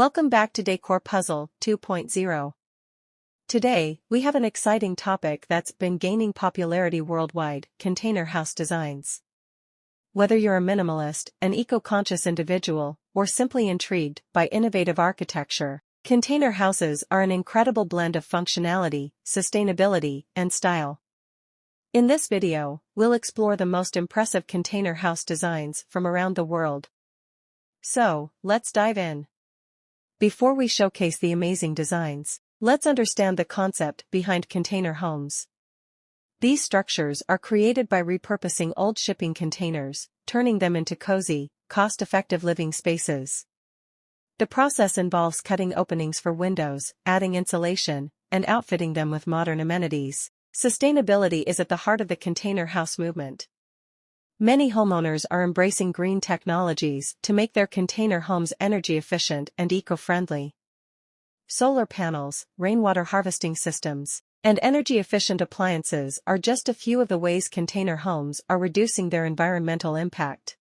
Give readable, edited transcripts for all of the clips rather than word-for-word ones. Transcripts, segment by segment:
Welcome back to Decor Puzzle 2.0. Today, we have an exciting topic that's been gaining popularity worldwide: container house designs. Whether you're a minimalist, an eco-conscious individual, or simply intrigued by innovative architecture, container houses are an incredible blend of functionality, sustainability, and style. In this video, we'll explore the most impressive container house designs from around the world. So, let's dive in. Before we showcase the amazing designs, let's understand the concept behind container homes. These structures are created by repurposing old shipping containers, turning them into cozy, cost-effective living spaces. The process involves cutting openings for windows, adding insulation, and outfitting them with modern amenities. Sustainability is at the heart of the container house movement. Many homeowners are embracing green technologies to make their container homes energy efficient and eco-friendly. Solar panels, rainwater harvesting systems, and energy-efficient appliances are just a few of the ways container homes are reducing their environmental impact.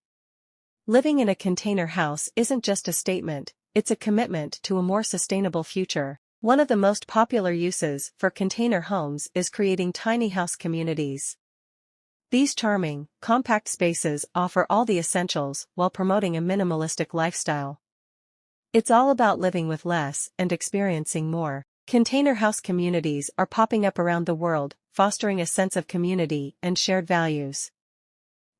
Living in a container house isn't just a statement, it's a commitment to a more sustainable future. One of the most popular uses for container homes is creating tiny house communities. These charming, compact spaces offer all the essentials while promoting a minimalistic lifestyle. It's all about living with less and experiencing more. Container house communities are popping up around the world, fostering a sense of community and shared values.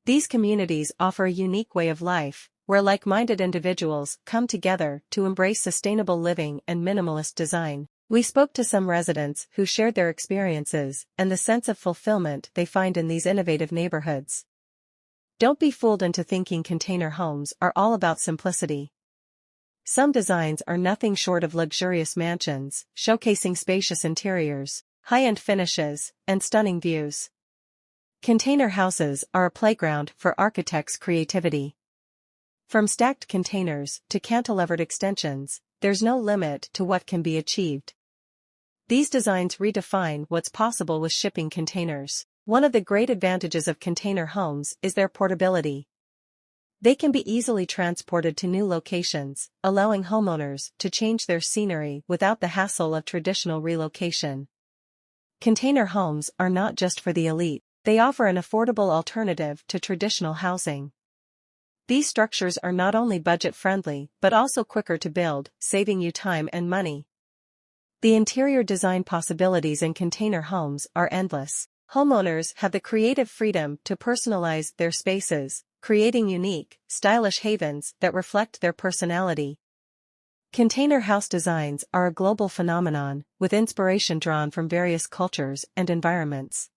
These communities offer a unique way of life, where like-minded individuals come together to embrace sustainable living and minimalist design. We spoke to some residents who shared their experiences and the sense of fulfillment they find in these innovative neighborhoods. Don't be fooled into thinking container homes are all about simplicity. Some designs are nothing short of luxurious mansions, showcasing spacious interiors, high-end finishes, and stunning views. Container houses are a playground for architects' creativity. From stacked containers to cantilevered extensions, there's no limit to what can be achieved. These designs redefine what's possible with shipping containers. One of the great advantages of container homes is their portability. They can be easily transported to new locations, allowing homeowners to change their scenery without the hassle of traditional relocation. Container homes are not just for the elite, they offer an affordable alternative to traditional housing. These structures are not only budget-friendly but also quicker to build, saving you time and money. The interior design possibilities in container homes are endless. Homeowners have the creative freedom to personalize their spaces, creating unique, stylish havens that reflect their personality. Container house designs are a global phenomenon, with inspiration drawn from various cultures and environments.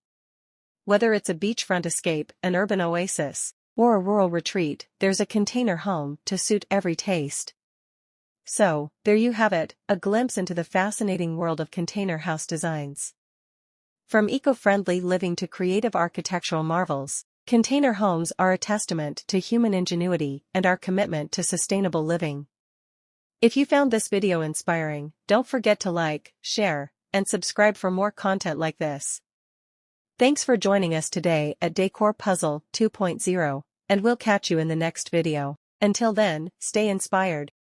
Whether it's a beachfront escape, an urban oasis, or a rural retreat, there's a container home to suit every taste. So, there you have it, a glimpse into the fascinating world of container house designs. From eco-friendly living to creative architectural marvels, container homes are a testament to human ingenuity and our commitment to sustainable living. If you found this video inspiring, don't forget to like, share, and subscribe for more content like this. Thanks for joining us today at Decor Puzzle 2.0, and we'll catch you in the next video. Until then, stay inspired.